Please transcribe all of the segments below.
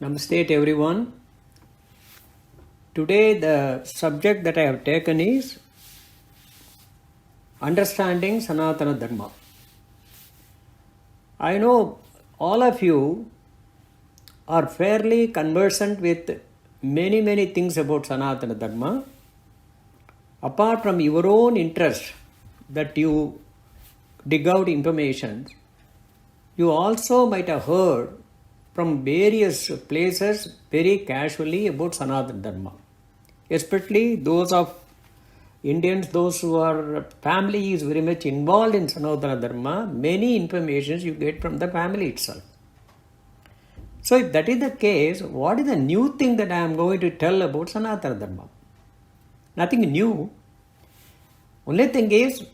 Namaste to everyone. Today the subject that I have taken is understanding Sanatana Dharma. I know all of you are fairly conversant with many things about Sanatana Dharma. Apart from your own interest that you dig out information, you also might have heard from various places very casually about Sanatana Dharma. Especially those of Indians, those who are family is very much involved in Sanatana Dharma, many informations you get from the family itself. So if that is the case, what is the new thing that I am going to tell about Sanatana Dharma? Nothing new. Only thing is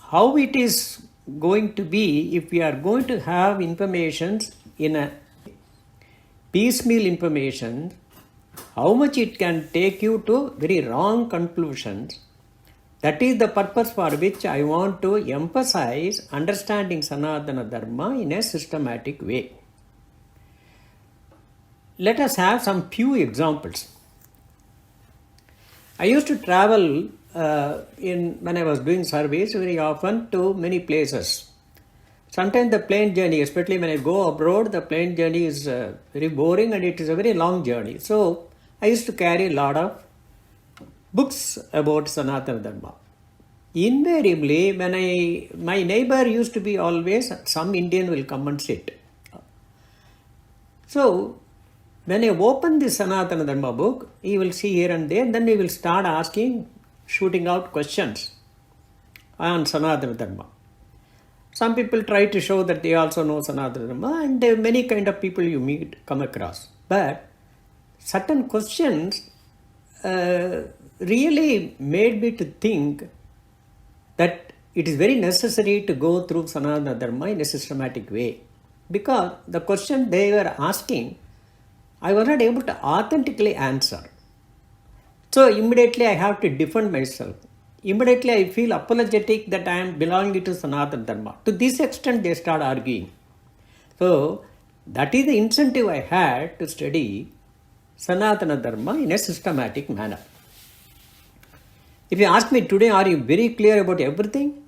how it is going to be if we are going to have information in a piecemeal information, how much it can take you to very wrong conclusions. That is the purpose for which I want to emphasize understanding Sanatana Dharma in a systematic way. Let us have some few examples. I used to travel when I was doing service very often to many places. Sometimes the plane journey, especially when I go abroad, the plane journey is very boring and it is a very long journey. So I used to carry a lot of books about Sanatana Dharma. Invariably, when my neighbor used to be always, some Indian will come and sit. So when I open the Sanatana Dharma book, he will see here and there, then he will start shooting out questions on Sanatana Dharma. Some people try to show that they also know Sanatana Dharma, and there are many kind of people you come across. But certain questions really made me to think that it is very necessary to go through Sanatana Dharma in a systematic way. Because the question they were asking, I was not able to authentically answer. So immediately I have to defend myself. Immediately I feel apologetic that I am belonging to Sanatana Dharma. To this extent they start arguing. So that is the incentive I had to study Sanatana Dharma in a systematic manner. If you ask me today, are you very clear about everything?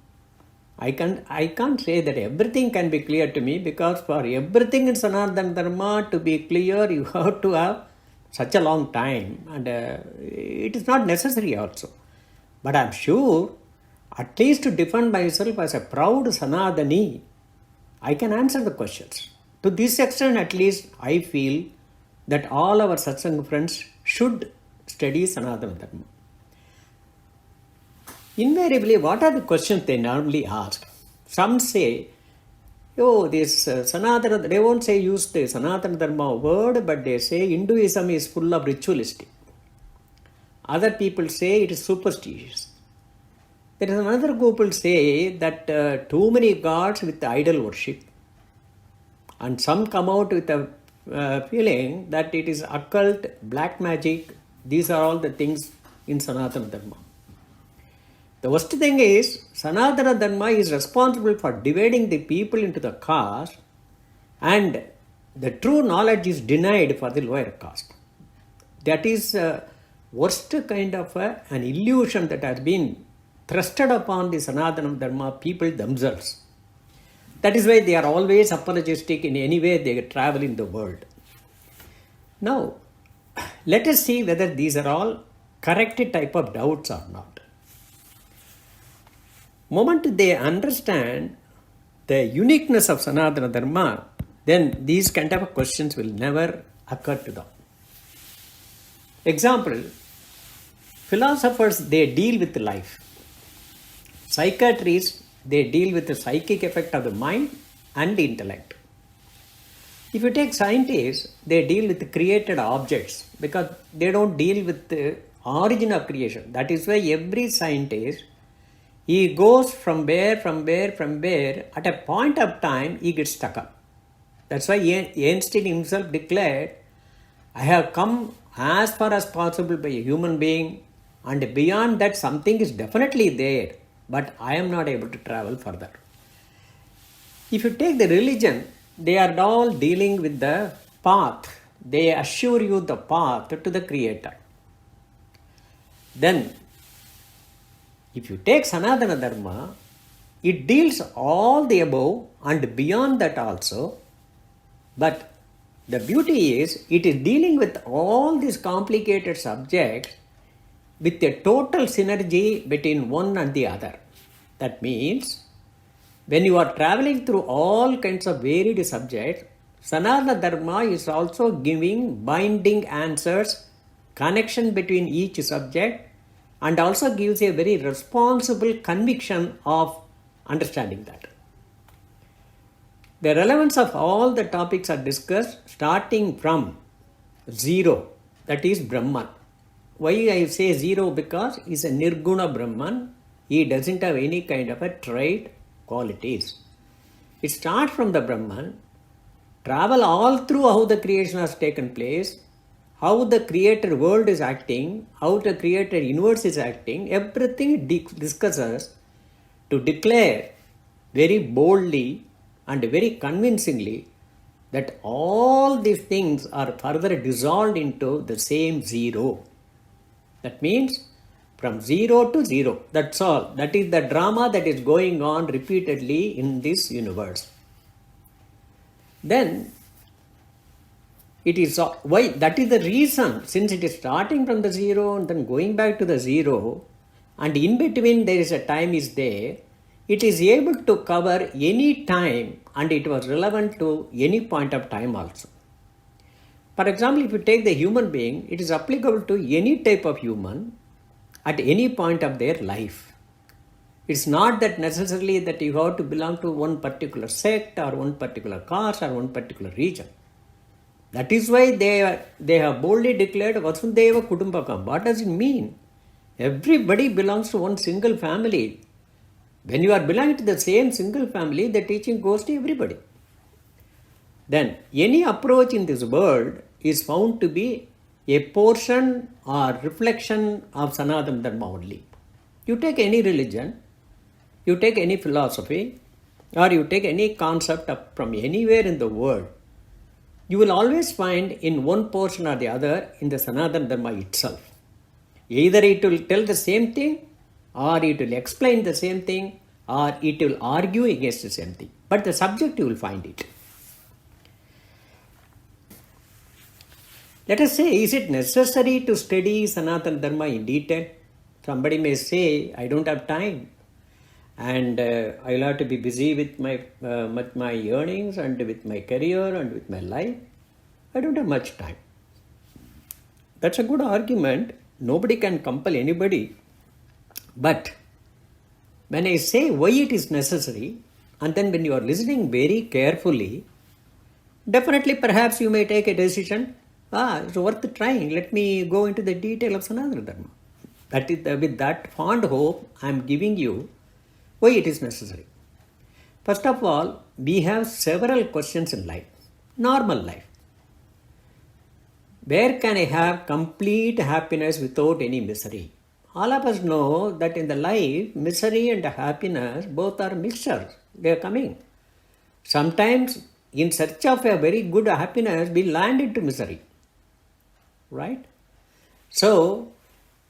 I can't say that everything can be clear to me, because for everything in Sanatana Dharma to be clear, you have to have such a long time, and it is not necessary also. But I am sure, at least to defend myself as a proud Sanatani, I can answer the questions. To this extent, at least, I feel that all our satsang friends should study Sanatana Dharma. Invariably, what are the questions they normally ask? Some say, this Sanatana, they won't say use the Sanatana Dharma word, but they say Hinduism is full of ritualistic. Other people say it is superstitious. There is another group will say that too many gods with idol worship. And some come out with a feeling that it is occult, black magic. These are all the things in Sanatana Dharma. The worst thing is, Sanatana Dharma is responsible for dividing the people into the caste, and the true knowledge is denied for the lower caste. That is worst kind of an illusion that has been thrusted upon the Sanatana Dharma people themselves. That is why they are always apologetic in any way they travel in the world. Now, let us see whether these are all correct type of doubts or not. Moment they understand the uniqueness of Sanatana Dharma, then these kind of questions will never occur to them. Example, philosophers, they deal with life. Psychiatrists, they deal with the psychic effect of the mind and the intellect. If you take scientists, they deal with the created objects, because they don't deal with the origin of creation. That is why every scientist, he goes from where, at a point of time, he gets stuck up. That's why Einstein himself declared, I have come as far as possible by a human being, and beyond that something is definitely there, but I am not able to travel further. If you take the religion, they are all dealing with the path They assure you the path to the Creator. Then, if you take Sanatana Dharma, it deals all the above and beyond that also. But the beauty is, it is dealing with all these complicated subjects with a total synergy between one and the other. That means, when you are traveling through all kinds of varied subjects, Sanatana Dharma is also giving binding answers, connection between each subject, and also gives a very responsible conviction of understanding that. The relevance of all the topics are discussed starting from zero, that is Brahman. Why I say zero? Because he is a Nirguna Brahman. He doesn't have any kind of a trait qualities. It starts from the Brahman, travel all through how the creation has taken place, how the creator world is acting, how the creator universe is acting, everything discusses to declare very boldly and very convincingly that all these things are further dissolved into the same zero. That means from zero to zero. That's all. That is the drama that is going on repeatedly in this universe. Then it is why that is the reason, since it is starting from the zero and then going back to the zero, and in between there is a time is there, it is able to cover any time and it was relevant to any point of time also. For example, if you take the human being, it is applicable to any type of human at any point of their life. It's not that necessarily that you have to belong to one particular sect or one particular caste or one particular region. That is why they have boldly declared Vasudeva Kutumbakam. What does it mean? Everybody belongs to one single family. When you are belonging to the same single family, the teaching goes to everybody. Then, any approach in this world is found to be a portion or reflection of Sanatana Dharma only. You take any religion, you take any philosophy, or you take any concept from anywhere in the world, you will always find in one portion or the other in the Sanatana Dharma itself. Either it will tell the same thing, or it will explain the same thing, or it will argue against the same thing. But the subject you will find it. Let us say, is it necessary to study Sanatana Dharma in detail? Somebody may say, I don't have time and I will have to be busy with my earnings and with my career and with my life. I don't have much time. That's a good argument. Nobody can compel anybody. But when I say why it is necessary, and then when you are listening very carefully, definitely perhaps you may take a decision, it's worth trying. Let me go into the detail of Sanatana Dharma. That is, with that fond hope, I am giving you why it is necessary. First of all, we have several questions in life, normal life. Where can I have complete happiness without any misery? All of us know that in the life, misery and happiness both are mixtures. They are coming. Sometimes, in search of a very good happiness, we land into misery. Right? So,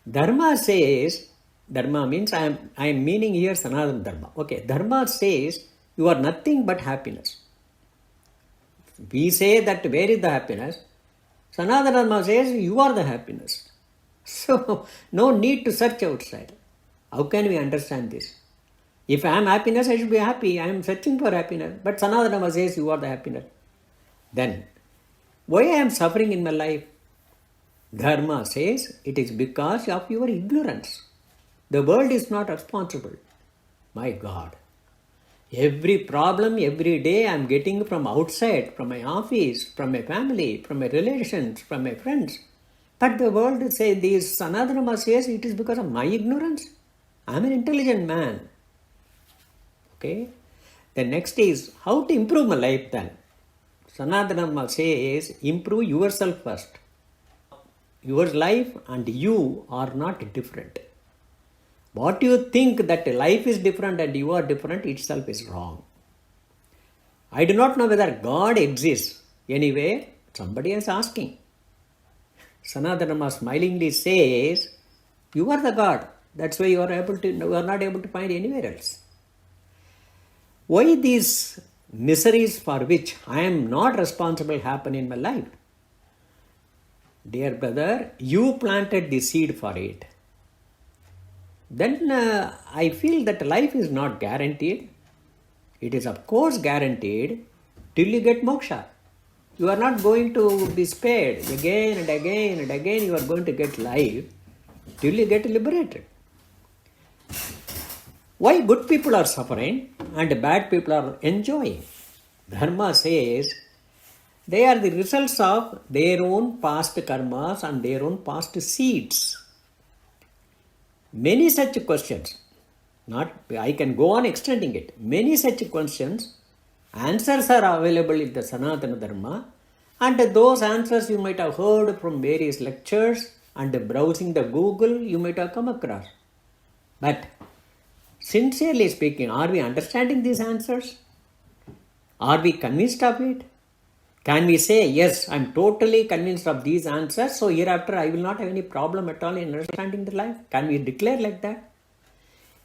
Dharma says, Dharma means I am meaning here Sanatana Dharma. Okay, Dharma says you are nothing but happiness. We say that where is the happiness? Sanatana Dharma says you are the happiness. So, no need to search outside. How can we understand this? If I am happiness, I should be happy. I am searching for happiness. But Sanatana Dharma says you are the happiness. Then, why I am suffering in my life? Dharma says it is because of your ignorance. The world is not responsible. My God. Every problem, every day I am getting from outside, from my office, from my family, from my relations, from my friends. But the world says, this Sanatana Dharma says it is because of my ignorance. I am an intelligent man. Okay. The next is how to improve my life then. Sanatana Dharma says improve yourself first. Your life and you are not different. What you think that life is different and you are different itself is wrong. I do not know whether God exists anywhere Somebody is asking. Sanatana smilingly says, you are the God. That's why you are not able to find anywhere else. Why these miseries for which I am not responsible happen in my life? Dear brother, you planted the seed for it. Then I feel that life is not guaranteed. It is of course guaranteed till you get moksha. You are not going to be spared again and again and again. You are going to get life till you get liberated. Why good people are suffering and bad people are enjoying? Dharma says they are the results of their own past karmas and their own past seeds. Many such questions, I can go on extending it. Many such questions, answers are available in the Sanatana Dharma, and those answers you might have heard from various lectures and browsing the Google you might have come across. But sincerely speaking, are we understanding these answers? Are we convinced of it? Can we say, yes, I am totally convinced of these answers, so hereafter I will not have any problem at all in understanding the life? Can we declare like that?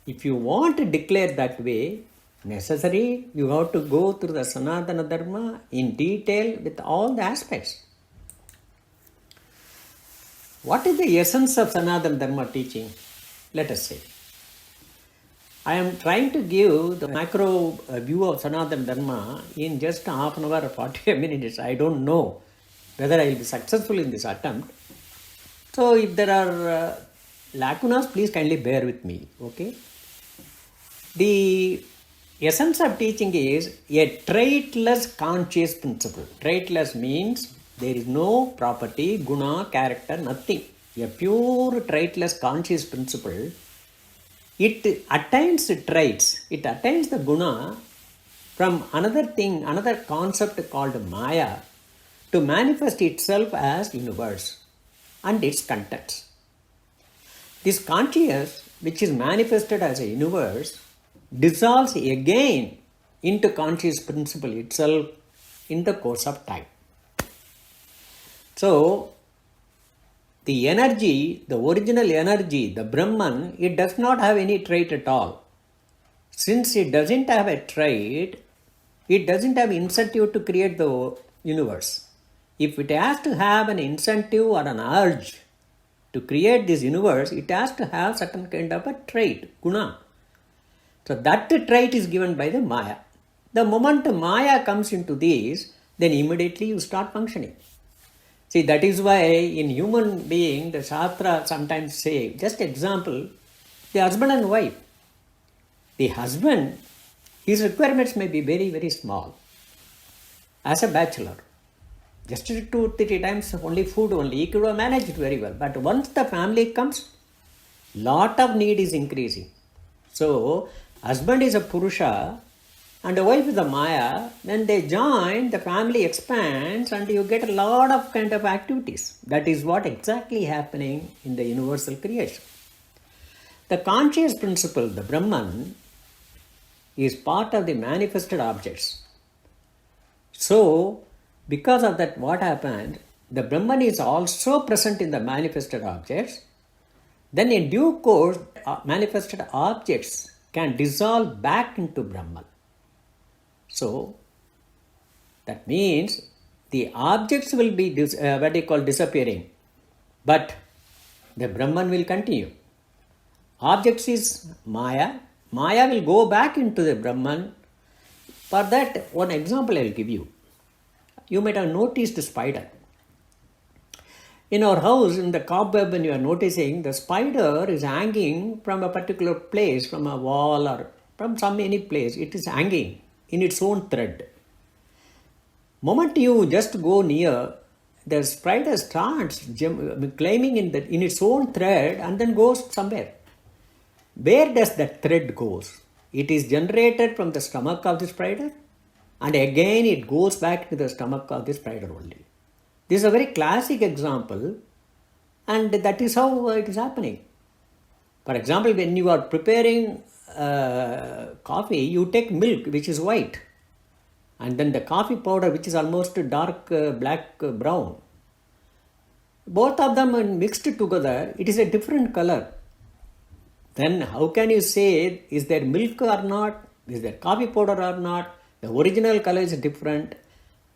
If you want to declare that way, necessary, you have to go through the Sanatana Dharma in detail with all the aspects. What is the essence of Sanatana Dharma teaching? Let us say. I am trying to give the macro view of Sanatana Dharma in just half an hour or 45 minutes. I don't know whether I will be successful in this attempt. So if there are lacunas, please kindly bear with me. Okay. The essence of teaching is a traitless conscious principle. Traitless means there is no property, guna, character, nothing. A pure traitless conscious principle. It attains traits, it attains the guna from another thing, another concept called Maya to manifest itself as universe and its contents. This conscious, which is manifested as a universe, dissolves again into conscious principle itself in the course of time. So, the energy, the original energy, the Brahman, it does not have any trait at all. Since it doesn't have a trait, it doesn't have incentive to create the universe. If it has to have an incentive or an urge to create this universe, it has to have certain kind of a trait, guna. So that trait is given by the Maya. The moment Maya comes into this, then immediately you start functioning. See, that is why in human being, the Shastra sometimes say, just example, the husband and wife. The husband, his requirements may be very, very small. As a bachelor, just 2-3 times only food only, he could have managed it very well. But once the family comes, lot of need is increasing. So, husband is a Purusha, and the wife is the Maya. When they join, the family expands and you get a lot of kind of activities. That is what exactly happening in the universal creation. The conscious principle, the Brahman, is part of the manifested objects. So, because of that, what happened? The Brahman is also present in the manifested objects. Then in due course, manifested objects can dissolve back into Brahman. So, that means the objects will be disappearing, but the Brahman will continue. Objects is Maya. Maya will go back into the Brahman. For that, one example I will give you. You might have noticed the spider. In our house, in the cobweb, when you are noticing, the spider is hanging from a particular place, from a wall or from any place. It is hanging in its own thread. Moment you just go near, the spider starts climbing in its own thread and then goes somewhere. Where does that thread goes? It is generated from the stomach of the spider, and again it goes back to the stomach of the spider only. This is a very classic example, and that is how it is happening. For example, when you are preparing coffee, you take milk which is white. and then the coffee powder, which is almost dark black brown. Both of them are mixed together, it is a different color. Then how can you say, is there milk or not? Is there coffee powder or not? The original color is different,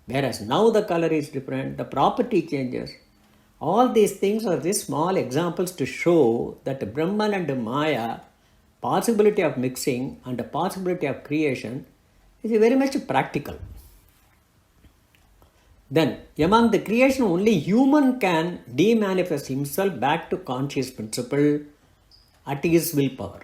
whereas now the color is different, the property changes. All these things are these small examples to show that Brahman and Maya, possibility of mixing and the possibility of creation is very much practical. Then, among the creation, only human can demanifest himself back to conscious principle at his willpower.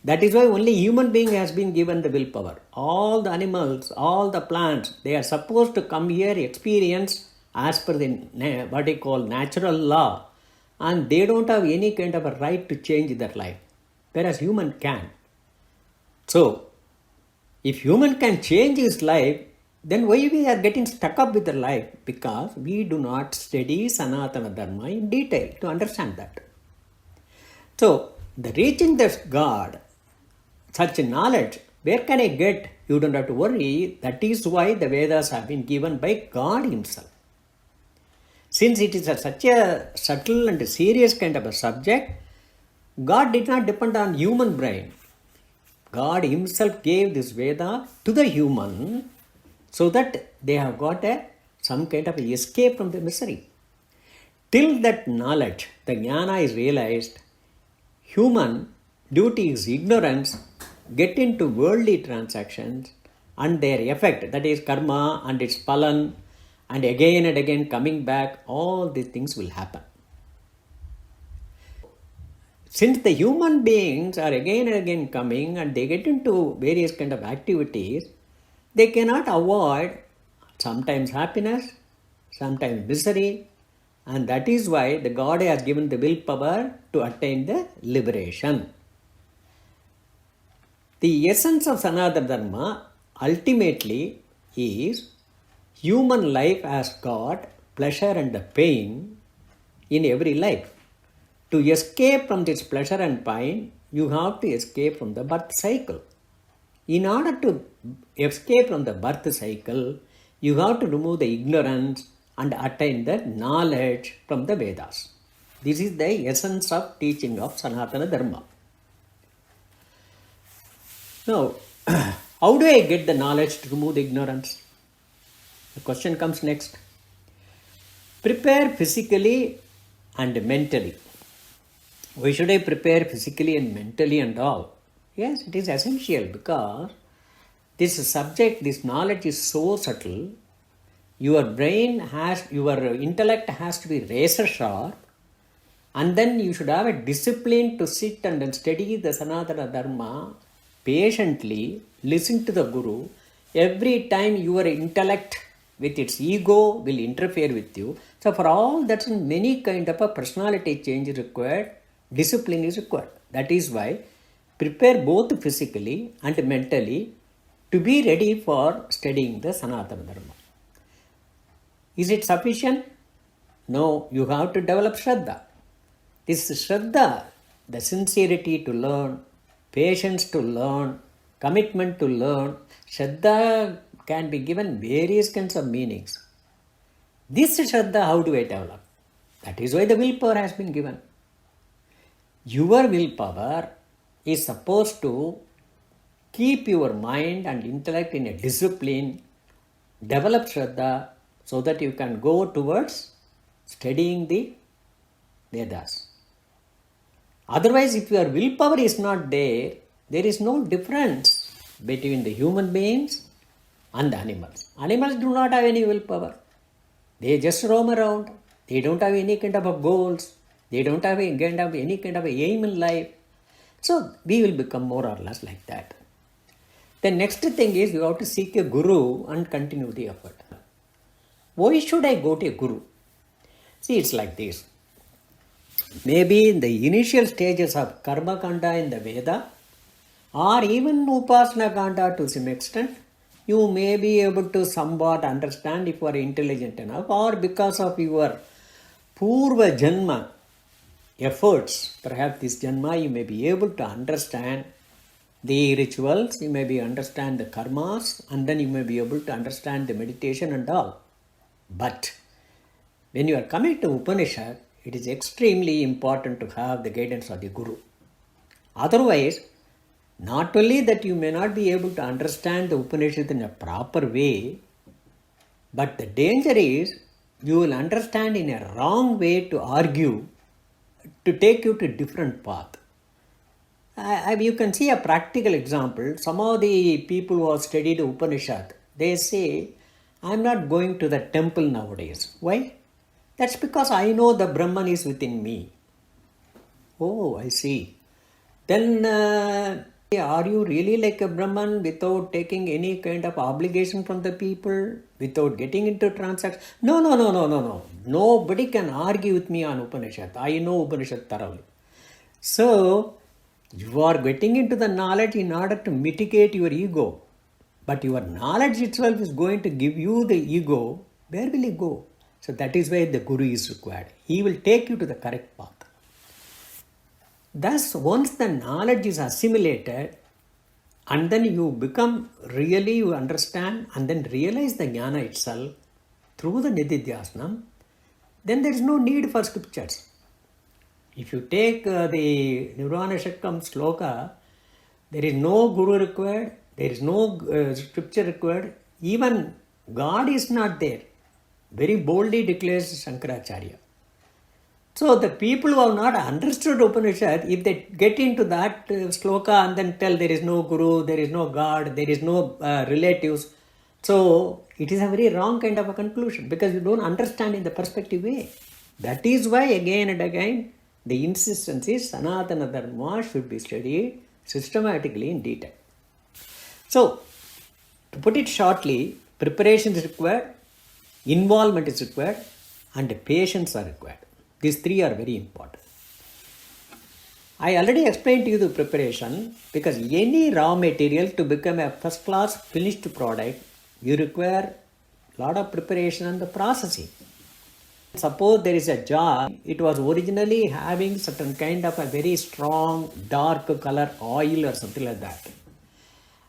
That is why only human being has been given the willpower. All the animals, all the plants, they are supposed to come here, experience as per the what they call natural law, and they don't have any kind of a right to change their life, whereas human can. So, if human can change his life, then why we are getting stuck up with the life? Because we do not study Sanatana Dharma in detail to understand that. So, the reaching this God, such knowledge, where can I get? You don't have to worry. That is why the Vedas have been given by God himself. Since it is such a subtle and serious kind of a subject, God did not depend on human brain. God himself gave this Veda to the human so that they have got some kind of escape from the misery. Till that knowledge, the jnana is realized, human duty is ignorance, get into worldly transactions and their effect, that is karma and its palan, and again coming back, all these things will happen. Since the human beings are again and again coming and they get into various kind of activities, they cannot avoid sometimes happiness, sometimes misery, and that is why the God has given the willpower to attain the liberation. The essence of Sanatana Dharma ultimately is human life has got pleasure and the pain in every life. To escape from this pleasure and pain, you have to escape from the birth cycle. In order to escape from the birth cycle, you have to remove the ignorance and attain the knowledge from the Vedas. This is the essence of teaching of Sanatana Dharma. Now, how do I get the knowledge to remove the ignorance? The question comes next. Prepare physically and mentally. Why should I prepare physically and mentally and all? Yes, it is essential because this subject, this knowledge is so subtle. Your intellect has to be razor sharp, and then you should have a discipline to sit and study the Sanatana Dharma patiently, listen to the Guru. Every time your intellect with its ego will interfere with you. So for all that, many kind of a personality change is required, discipline is required. That is why prepare both physically and mentally to be ready for studying the Sanatana Dharma. Is it sufficient? No, you have to develop Shraddha. This Shraddha, the sincerity to learn, patience to learn, commitment to learn, Shraddha can be given various kinds of meanings. This Shraddha, how do I develop? That is why the willpower has been given. Your willpower is supposed to keep your mind and intellect in a discipline, develop Shraddha so that you can go towards studying the Vedas. Otherwise, if your willpower is not there, there is no difference between the human beings and the animals. Animals do not have any willpower. They just roam around. They don't have any kind of goals. They don't have any kind of aim in life. So we will become more or less like that. The next thing is you have to seek a guru and continue the effort. Why should I go to a guru? See, it's like this. Maybe in the initial stages of Karma Kanda in the Veda, or even Upasana Kanda to some extent, you may be able to somewhat understand if you are intelligent enough, or because of your Purva Janma efforts, perhaps this Janma you may be able to understand the rituals, you may be understand the karmas, and then you may be able to understand the meditation and all. But when you are coming to Upanishad, it is extremely important to have the guidance of the Guru. Otherwise, not only that you may not be able to understand the Upanishad in a proper way, but the danger is you will understand in a wrong way to argue, to take you to a different path. You can see a practical example. Some of the people who have studied Upanishad, they say, I'm not going to the temple nowadays. Why? That's because I know the Brahman is within me. Oh, I see. Then are you really like a Brahman without taking any kind of obligation from the people, without getting into transactions? No. Nobody can argue with me on Upanishad. I know Upanishad thoroughly. So, you are getting into the knowledge in order to mitigate your ego. But your knowledge itself is going to give you the ego. Where will you go? So that is why the Guru is required. He will take you to the correct path. Thus, once the knowledge is assimilated, and then you become really, you understand, and then realize the jnana itself through the nididhyasana, then there is no need for scriptures. If you take the Nirvana Shakam sloka, there is no Guru required, there is no scripture required, even God is not there. Very boldly declares Shankaracharya. So the people who have not understood Upanishad, if they get into that sloka and then tell there is no Guru, there is no God, there is no relatives, so it is a very wrong kind of a conclusion because you don't understand in the perspective way. That is why again and again the insistence is Sanatana Dharma should be studied systematically in detail. So, to put it shortly, preparation is required, involvement is required, and patience are required. These three are very important. I already explained to you the preparation because any raw material to become a first class finished product, you require a lot of preparation and the processing. Suppose there is a jar, it was originally having certain kind of a very strong dark color oil or something like that.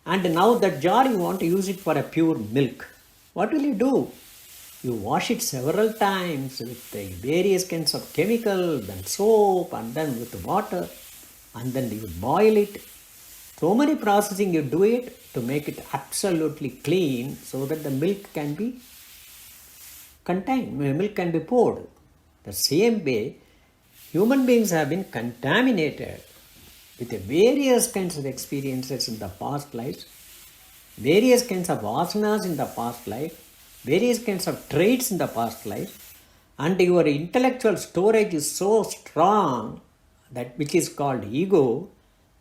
And now that jar you want to use it for a pure milk. What will you do? You wash it several times with the various kinds of chemicals, then soap, and then with water, and then you boil it. So many processing you do it to make it absolutely clean so that the milk can be contained, milk can be poured. The same way, human beings have been contaminated with the various kinds of experiences in the past lives, various kinds of vasanas in the past life, various kinds of traits in the past life, and your intellectual storage is so strong, that which is called ego,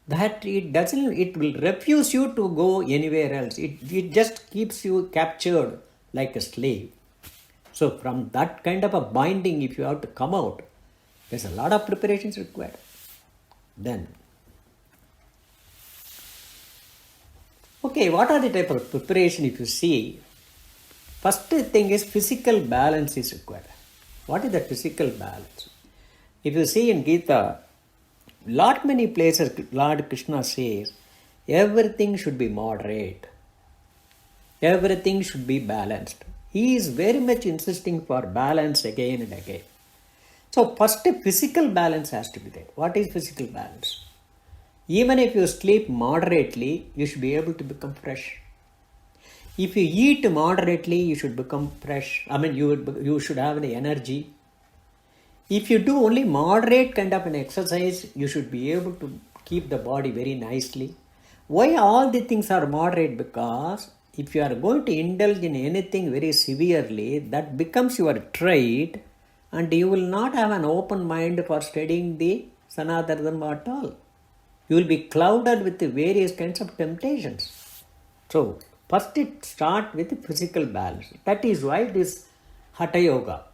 that it will refuse you to go anywhere else. It just keeps you captured like a slave. So from that kind of a binding, if you have to come out, there's a lot of preparations required. Then, okay, what are the type of preparation if you see? First thing is physical balance is required. What is that physical balance? If you see in Gita, lot many places Lord Krishna says, everything should be moderate. Everything should be balanced. He is very much insisting for balance again and again. So first physical balance has to be there. What is physical balance? Even if you sleep moderately, you should be able to become fresh. If you eat moderately, you should become fresh. You should have the energy. If you do only moderate kind of an exercise, you should be able to keep the body very nicely. Why all the things are moderate? Because if you are going to indulge in anything very severely, that becomes your trait, and you will not have an open mind for studying the Sanatana Dharma at all. You will be clouded with the various kinds of temptations. So, first it starts with physical balance. That is why this Hatha Yoga,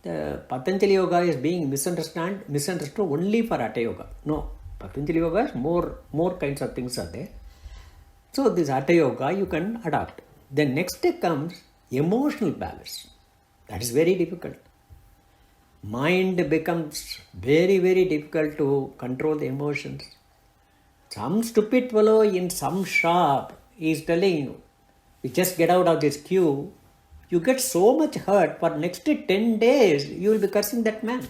the Patanjali Yoga is being misunderstood only for Hatha Yoga. No, Patanjali Yoga is more kinds of things are there. So this Hatha Yoga you can adopt. Then next comes emotional balance. That is very difficult. Mind becomes very, very difficult to control the emotions. some stupid fellow in some shop is telling you, you just get out of this queue, you get so much hurt for next 10 days, you will be cursing that man.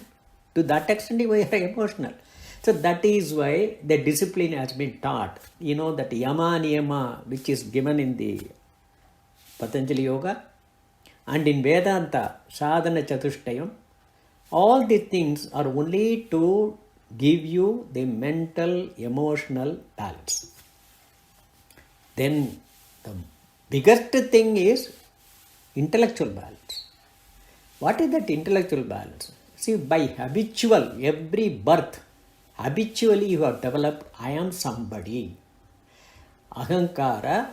To that extent, you are emotional. So that is why the discipline has been taught. You know that Yama Niyama, which is given in the Patanjali Yoga and in Vedanta, Sadhana Chatushtayam, all these things are only to give you the mental, emotional balance. Then the biggest thing is intellectual balance. What is that intellectual balance? See, by habitual, every birth, habitually you have developed, I am somebody. Ahankara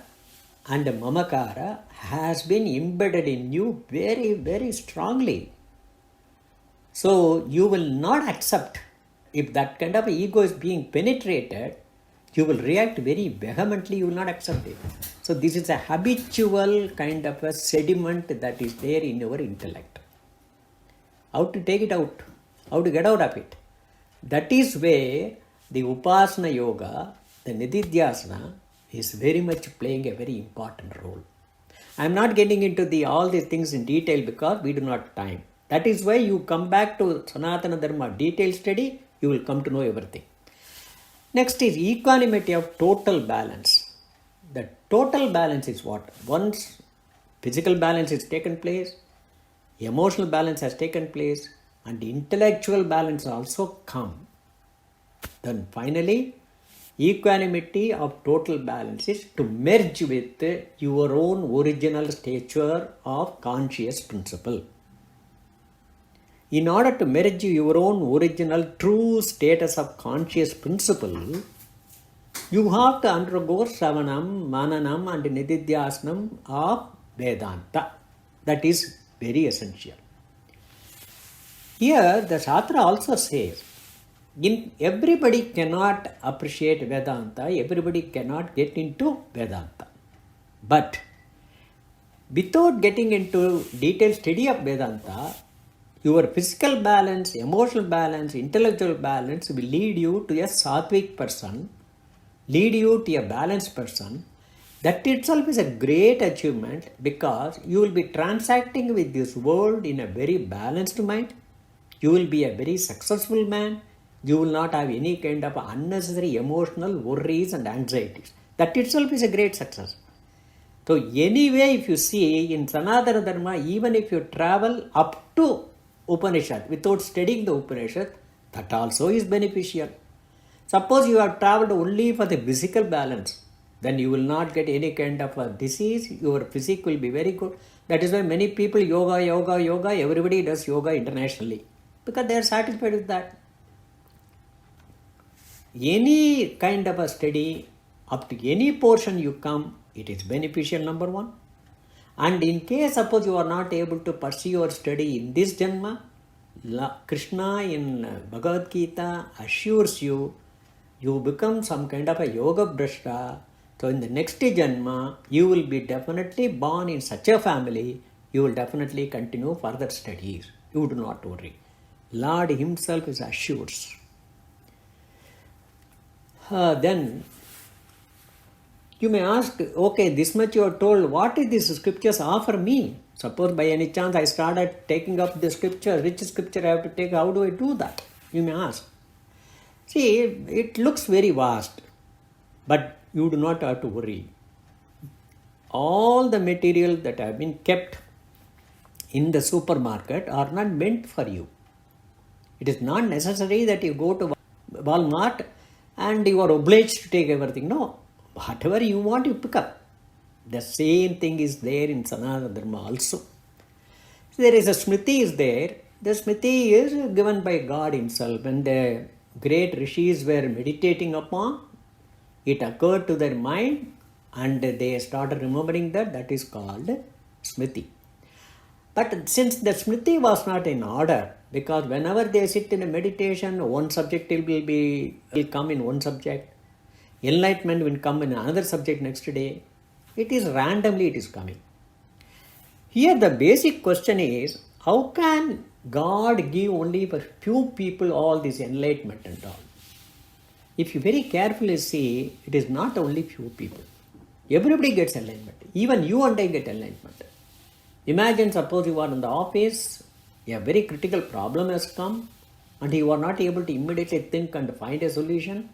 and Mamakara has been embedded in you very, very strongly. So you will not accept, if that kind of ego is being penetrated, you will react very vehemently, you will not accept it. So this is a habitual kind of a sediment that is there in your intellect. How to take it out? How to get out of it? That is where the Upasana Yoga, the Nididhyasana, is very much playing a very important role. I am not getting into all these things in detail because we do not have time. That is why you come back to Sanatana Dharma detailed study, you will come to know everything. Next is equanimity of total balance. The total balance is what? Once physical balance is taken place, emotional balance has taken place, and intellectual balance also come. Then finally, equanimity of total balance is to merge with your own original stature of conscious principle. In order to merge your own original true status of conscious principle, you have to undergo Shravanam, Mananam and Nididhyasanam of Vedanta. That is very essential. Here the Shastra also says, everybody cannot appreciate Vedanta, everybody cannot get into Vedanta. But without getting into detailed study of Vedanta, your physical balance, emotional balance, intellectual balance will lead you to a sattvic person, lead you to a balanced person. That itself is a great achievement because you will be transacting with this world in a very balanced mind. You will be a very successful man. You will not have any kind of unnecessary emotional worries and anxieties. That itself is a great success. So anyway, if you see in Sanatana Dharma, even if you travel up to Upanishad without studying the Upanishad, that also is beneficial. Suppose you have traveled only for the physical balance, then you will not get any kind of a disease, your physique will be very good. That is why many people yoga, everybody does yoga internationally because they are satisfied with that. Any kind of a study, up to any portion you come, it is beneficial, number one. And in case suppose you are not able to pursue your study in this Janma, Krishna in Bhagavad Gita assures you, you become some kind of a yoga brashta. So in the next Janma, you will be definitely born in such a family, you will definitely continue further studies. You do not worry. Lord himself is assures. Then you may ask, okay, this much you are told, what is this scriptures offer me? Suppose by any chance I started taking up the scripture, which scripture I have to take, how do I do that? You may ask. See, it looks very vast, but you do not have to worry. All the material that have been kept in the supermarket are not meant for you. It is not necessary that you go to Walmart and you are obliged to take everything. No. Whatever you want, you pick up. The same thing is there in Sanatana Dharma also. So there is a Smriti is there. The Smriti is given by God himself. When the great rishis were meditating upon, it occurred to their mind and they started remembering that. That is called Smriti. But since the Smriti was not in order, because whenever they sit in a meditation, one subject will come in one subject. Enlightenment will come in another subject next day. It is randomly it is coming. Here the basic question is, how can God give only for few people all this enlightenment and all? if you very carefully see, it is not only few people. Everybody gets enlightenment. Even you and I get enlightenment. Imagine, suppose you are in the office, a very critical problem has come, and you are not able to immediately think and find a solution.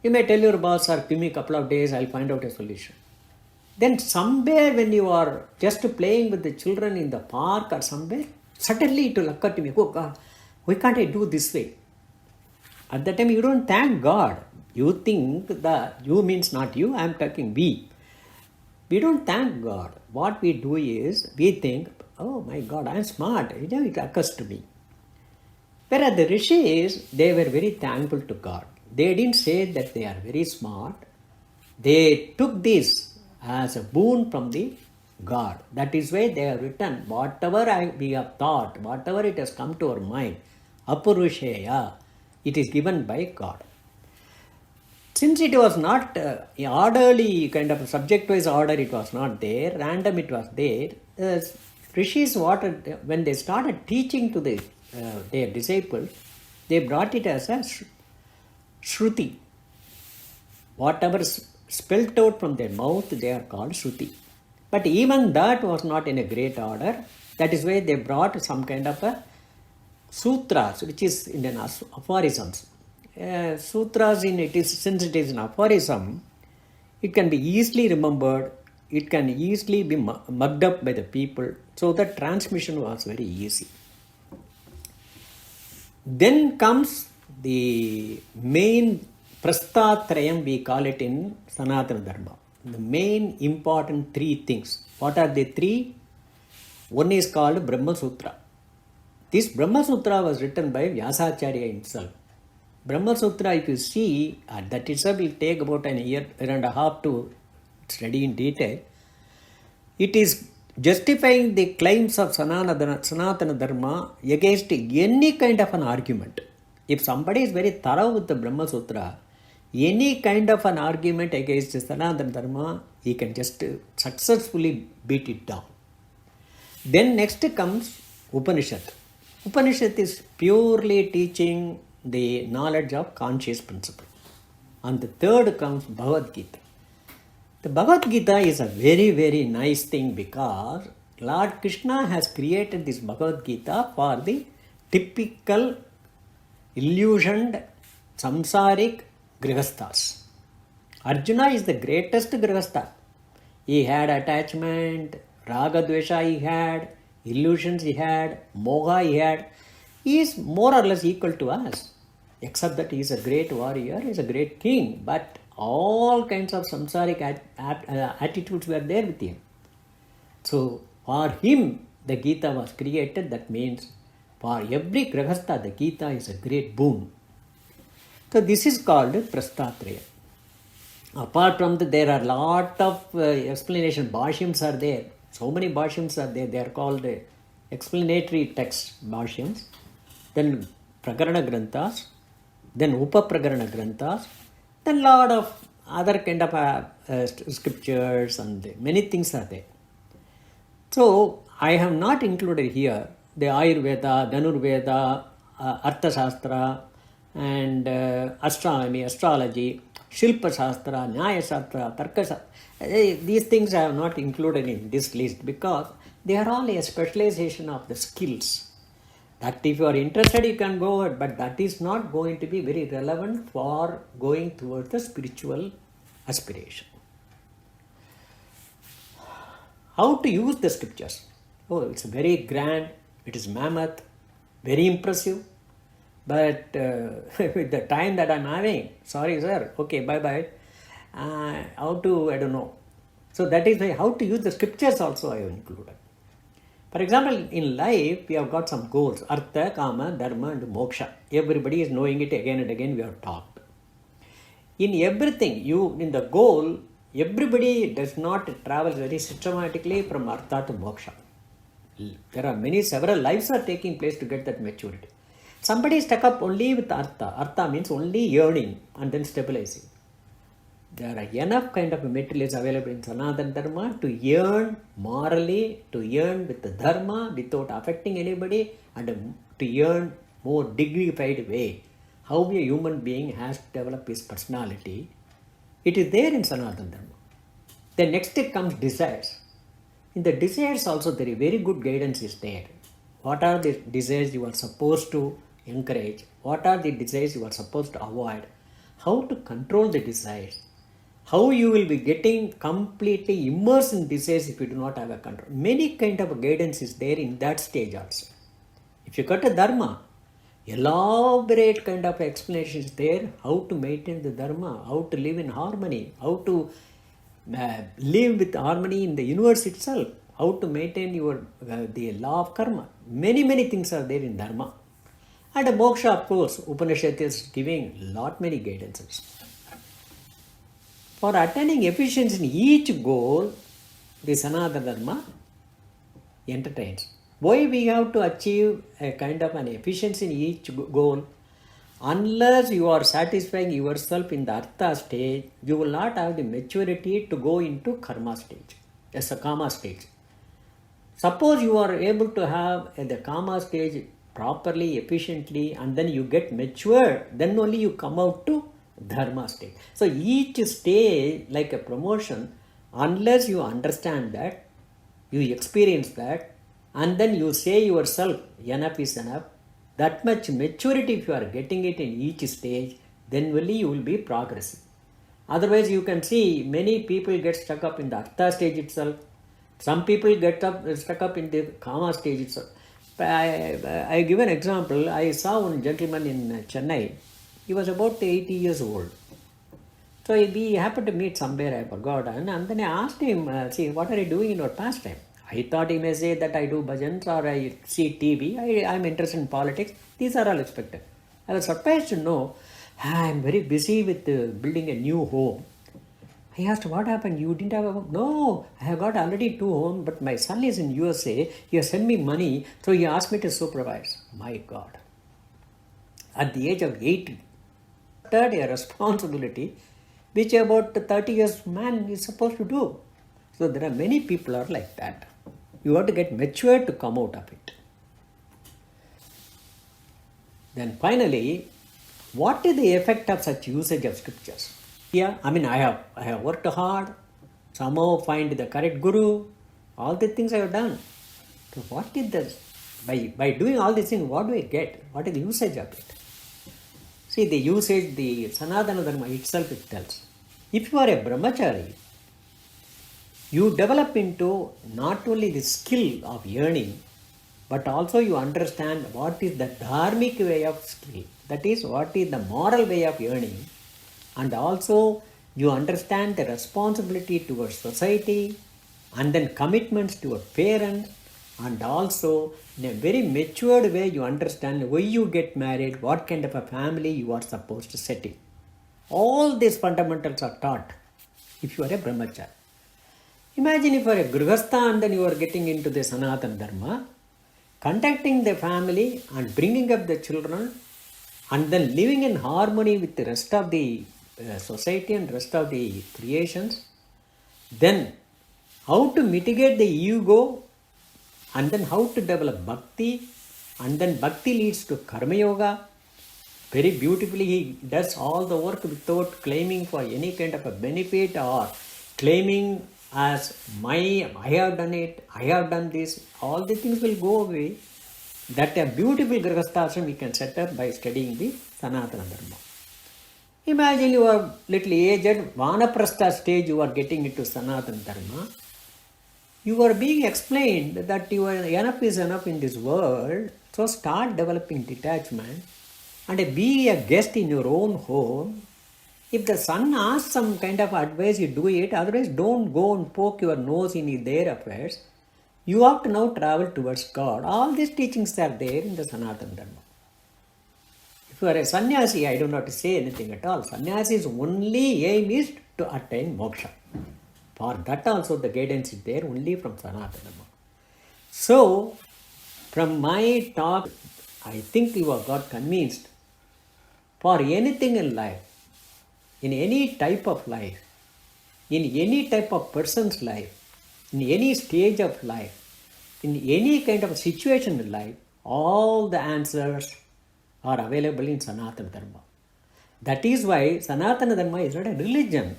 You may tell your boss, sir, give me a couple of days, I'll find out a solution. Then somewhere when you are just playing with the children in the park or somewhere, suddenly it will occur to me, oh God, why can't I do this way? At that time you don't thank God. You think that you means not you, I am talking we. We don't thank God. What we do is, we think, oh my God, I am smart. It occurs to me. Whereas the rishis, they were very thankful to God. They didn't say that they are very smart. They took this as a boon from the God. That is why they have written, whatever we have thought, whatever it has come to our mind, apurusheya, it is given by God. Since it was not orderly, kind of subject-wise order, it was not there, random it was there, rishis, when they started teaching to their disciples, they brought it as a shruti. Whatever spelt out from their mouth, they are called shruti. But even that was not in a great order. That is why they brought some kind of a sutras, which is in an aphorisms. Sutras, since it is an aphorism, it can be easily remembered, it can easily be mugged up by the people, so the transmission was very easy. Then comes the main prastatrayam, we call it in Sanatana Dharma. The main important three things. What are the three? One is called Brahma Sutra. This Brahma Sutra was written by Vyasacharya himself. Brahma Sutra, if you see, that itself will take about an year and a half to study in detail. It is justifying the claims of Sanatana Dharma against any kind of an argument. If somebody is very thorough with the Brahma Sutra, any kind of an argument against Sanatana Dharma, he can just successfully beat it down. Then next comes Upanishad. Upanishad is purely teaching the knowledge of conscious principle. And the third comes Bhagavad Gita. The Bhagavad Gita is a very, very nice thing because Lord Krishna has created this Bhagavad Gita for the typical illusioned samsaric grihasthas. Arjuna is the greatest grihastha. He had attachment, raga dvesha he had, illusions he had, moha he had. He is more or less equal to us, except that he is a great warrior, he is a great king, but all kinds of samsaric attitudes were there with him. So for him the Gita was created. That means for every grihastha the Gita is a great boon. So this is called Prastatraya. Apart from that, there are a lot of explanation. Bhashyams are there. So many bhashyams are there. They are called explanatory text bhashyams. Then Prakarana Granthas. Then Upaprakarana Granthas. Then lot of other kind of scriptures and many things are there. So I have not included here the Ayurveda, Dhanurveda, Arthashastra, and astronomy, astrology, Shilpa Shastra, Nyaya Shastra, Tarka Shastra. These things I have not included in this list because they are all a specialization of the skills. That if you are interested, you can go ahead, but that is not going to be very relevant for going towards the spiritual aspiration. How to use the scriptures? Oh, it's very grand, it is mammoth, very impressive. But with the time that I'm having, sorry sir, okay, bye-bye. How to, I don't know. So that is why how to use the scriptures also I have included. For example, in life, we have got some goals, Artha, Kama, Dharma and Moksha. Everybody is knowing it again and again, we have talked. In everything, in the goal, everybody does not travel very systematically from Artha to Moksha. There are several lives are taking place to get that maturity. Somebody is stuck up only with Artha. Artha means only yearning and then stabilizing. There are enough kind of materials available in Sanatana Dharma to yearn morally, to yearn with the Dharma without affecting anybody, and to yearn more dignified way. how a human being has to develop his personality, it is there in Sanatana Dharma. Then next comes desires. In the desires also there is very good guidance is there. What are the desires you are supposed to encourage? What are the desires you are supposed to avoid? How to control the desires? How you will be getting completely immersed in desires if you do not have a control. Many kind of guidance is there in that stage also. If you got a dharma, elaborate kind of explanation is there, how to maintain the dharma, how to live in harmony, how to live with harmony in the universe itself, how to maintain your the law of karma. Many things are there in dharma. And moksha, of course, Upanishad is giving lot many guidances. For attaining efficiency in each goal, the Sanatana Dharma entertains. Why we have to achieve a kind of an efficiency in each goal? Unless you are satisfying yourself in the artha stage, you will not have the maturity to go into karma stage, as a kama stage. Suppose you are able to have the kama stage properly, efficiently, and then you get mature, then only you come out to dharma stage. So each stage, like a promotion, unless you understand that, you experience that, and then you say yourself, enough is enough, that much maturity if you are getting it in each stage, then only you will be progressing. Otherwise you can see many people get stuck up in the artha stage itself. Some people get stuck up in the kama stage itself. I give an example. I saw one gentleman in Chennai. He was about 80 years old. So we happened to meet somewhere, I forgot. And then I asked him, see, what are you doing in your pastime? I thought he may say that I do bhajans or I see TV. I'm interested in politics. These are all expected. I was surprised to know, I'm very busy with building a new home. I asked, what happened? You didn't have a home? No, I have got already 2 homes, but my son is in USA. He has sent me money, so he asked me to supervise. My God. At the age of 80, a responsibility which about 30 years man is supposed to do. So there are many people are like that. You have to get mature to come out of it. Then finally, what is the effect of such usage of scriptures? Yeah, I have worked hard, somehow find the correct guru, all the things I have done. So what is this? By doing all these things, what do I get? What is the usage of it? See, the usage, the Sanatana Dharma itself, it tells. If you are a brahmachari, you develop into not only the skill of yearning, but also you understand what is the dharmic way of skill. That is, what is the moral way of yearning. And also, you understand the responsibility towards society, and then commitments to a parent, and also in a very matured way you understand why you get married, what kind of a family you are supposed to set in. All these fundamentals are taught if you are a brahmachari. Imagine if you are a grihastha and then you are getting into the Sanatana Dharma, conducting the family and bringing up the children and then living in harmony with the rest of the society and rest of the creations. Then how to mitigate the ego, and then how to develop bhakti, and then bhakti leads to karma yoga. Very beautifully he does all the work without claiming for any kind of a benefit or claiming as I have done it, I have done this. All the things will go away. That a beautiful grihasthashram we can set up by studying the Sanatana Dharma. Imagine you are little aged, Vanaprastha stage you are getting into Sanatana Dharma. You are being explained that you are enough is enough in this world, so start developing detachment and be a guest in your own home. If the son asks some kind of advice, you do it, otherwise don't go and poke your nose in their affairs. You have to now travel towards God. All these teachings are there in the Sanatana Dharma. If you are a sannyasi, I don't have to say anything at all. Sannyasi's only aim is to attain moksha. For that also the guidance is there only from Sanatana Dharma. So, from my talk, I think you have got convinced. For anything in life, in any type of life, in any type of person's life, in any stage of life, in any kind of situation in life, all the answers are available in Sanatana Dharma. That is why Sanatana Dharma is not a religion.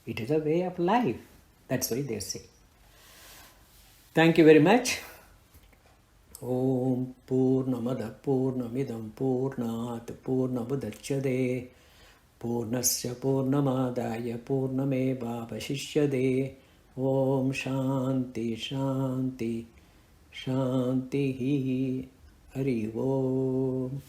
It is a way of life. That's why they say. Thank you very much. Om Purnamada Purnamidam Purnat Purnamudachyade Purnasya Purnamadaya Purnameva Vashishyade. Om Shanti Shanti Shanti Hari Om.